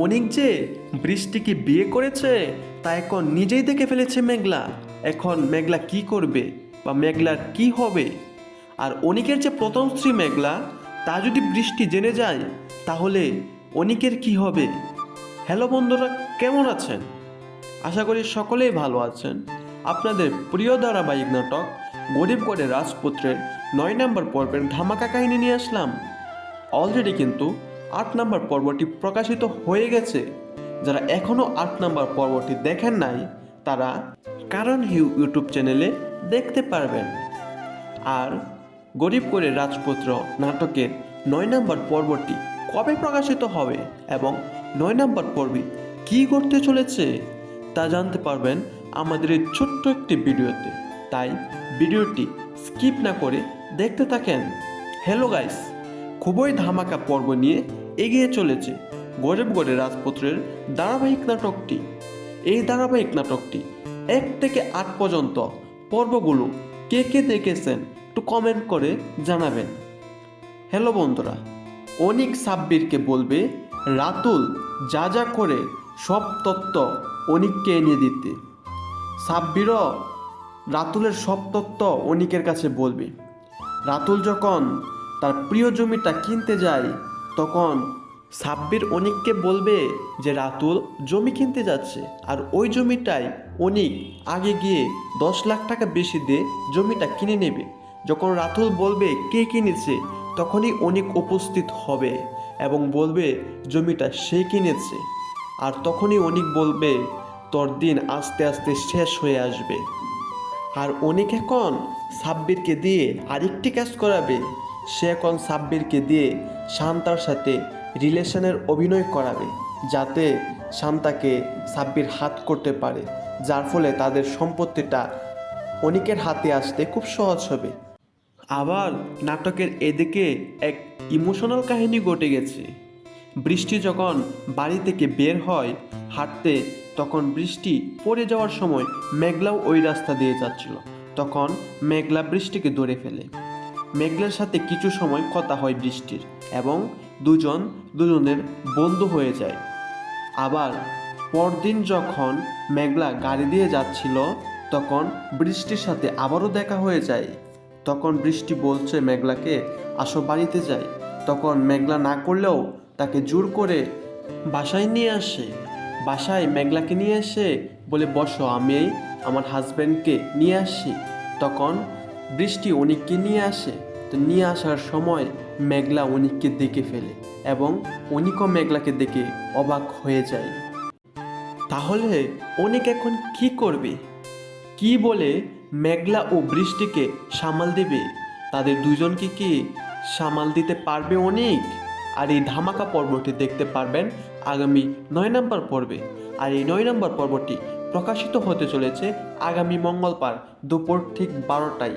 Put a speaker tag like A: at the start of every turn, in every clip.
A: অনিক যে বৃষ্টিকে বিয়ে করেছে তা এখন নিজেই দেখে ফেলেছে মেঘলা। এখন মেঘলা কি করবে বা মেঘলার কি হবে? আর অনিকের যে প্রথম স্ত্রী মেঘলা, তা যদি বৃষ্টি জেনে যায় তাহলে অনিকের কি হবে? হ্যালো বন্ধুরা, কেমন আছেন? আশা করি সকলেই ভালো আছেন। আপনাদের প্রিয় ধারাবাহিক নাটক গরিবগড়ের রাজপুত্রের 9 নম্বর পর্বের ধামাকা কাহিনী নিয়ে আসলাম। অলরেডি কিন্তু 8 নম্বর পর্বটি প্রকাশিত হয়ে গেছে। যারা এখনও 8 নম্বর পর্বটি দেখেন নাই তারা কারণ হিউ ইউটিউব চ্যানেলে দেখতে পারবেন। আর গরিবগড়ের রাজপুত্র নাটকের 9 নম্বর পর্বটি কবে প্রকাশিত হবে এবং 9 নম্বর পর্বে কী ঘটতে চলেছে তা জানতে পারবেন আমাদের এই ছোট্ট একটি ভিডিওতে। তাই ভিডিওটি স্কিপ না করে দেখতে থাকেন। হ্যালো গাইস, খুবই ধামাকা পর্ব নিয়ে এগিয়ে চলেছে গরিবগড়ের রাজপুত্রের ধারাবাহিক নাটকটি। এই ধারাবাহিক নাটকটি 1 থেকে 8 পর্যন্ত পর্বগুলো কে কে দেখেছেন একটু কমেন্ট করে জানাবেন। হ্যালো বন্ধুরা, অনিক সাব্বিরকে বলবে রাতুল যা যা করে সব তথ্য অনিককে এনে দিতে। সাব্বিরও রাতুলের সব তথ্য অনিকের কাছে বলবে। রাতুল যখন তার প্রিয় জমিটা কিনতে যায় তখন সাব্বির অনিককে বলবে যে রাতুল জমি কিনতে যাচ্ছে, আর ওই জমিটাই অনিক আগে গিয়ে 10 লাখ টাকা বেশি দিয়ে জমিটা কিনে নেবে। যখন রাতুল বলবে কে কিনেছে তখনই অনিক উপস্থিত হবে এবং বলবে জমিটা সে কিনেছে। আর তখনই অনিক বলবে তোর দিন আস্তে আস্তে শেষ হয়ে আসবে। আর অনিক এখন সাব্বিরকে দিয়ে আরেকটি কাজ করাবে। সে এখন সাব্বিরকে দিয়ে শান্তার সাথে রিলেশনের অভিনয় করাবে, যাতে শান্তাকে সাব্বির হাত করতে পারে, যার ফলে তাদের সম্পত্তিটা অনিকের হাতে আসতে খুব সহজ হবে। আবার নাটকের এদিকে এক ইমোশনাল কাহিনী ঘটে গেছে। বৃষ্টি যখন বাড়ি থেকে বের হয় হাঁটতে, তখন বৃষ্টি পড়ে যাওয়ার সময় মেঘলাও ওই রাস্তা দিয়ে যাচ্ছিল। তখন মেঘলা বৃষ্টিকে ধরে ফেলে। মেঘলার সাথে কিছু সময় কথা হয় বৃষ্টির এবং দুজনের বন্ধু হয়ে যায়। আবার পরদিন যখন মেঘলা গাড়ি দিয়ে যাচ্ছিল তখন বৃষ্টির সাথে আবারও দেখা হয়ে যায়। তখন বৃষ্টি বলছে মেঘলাকে আসো বাড়িতে যাই। তখন মেঘলা না করলেও তাকে জোর করে বাসায় নিয়ে আসে। বাসায় মেঘলাকে নিয়ে এসে বলে বসো, আমি আমার হাজব্যান্ডকে নিয়ে আসি। তখন বৃষ্টি অনিককে নিয়ে আসে। তো নিয়ে আসার সময় মেঘলা অনিককে দেখে ফেলে এবং অনিকও মেঘলাকে দেখে অবাক হয়ে যায়। তাহলে অনিক এখন কি করবে? কি বলে মেঘলা ও বৃষ্টিকে সামাল দেবে? তাদের দুজনকে কি সামাল দিতে পারবে অনিক? আর এই ধামাকা পর্বটি দেখতে পারবেন আগামী 9 নম্বর পর্বে। আর এই 9 নম্বর পর্বটি প্রকাশিত হতে চলেছে আগামী মঙ্গলবার দুপুর ঠিক 12টায়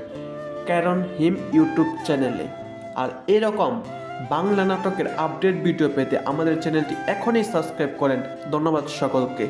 A: কারণ হিম ইউটিউব চ্যানেলে। আর এরকম বাংলা নাটকের আপডেট ভিডিও পেতে আমাদের চ্যানেলটি এখনই সাবস্ক্রাইব করেন। ধন্যবাদ সকলকে।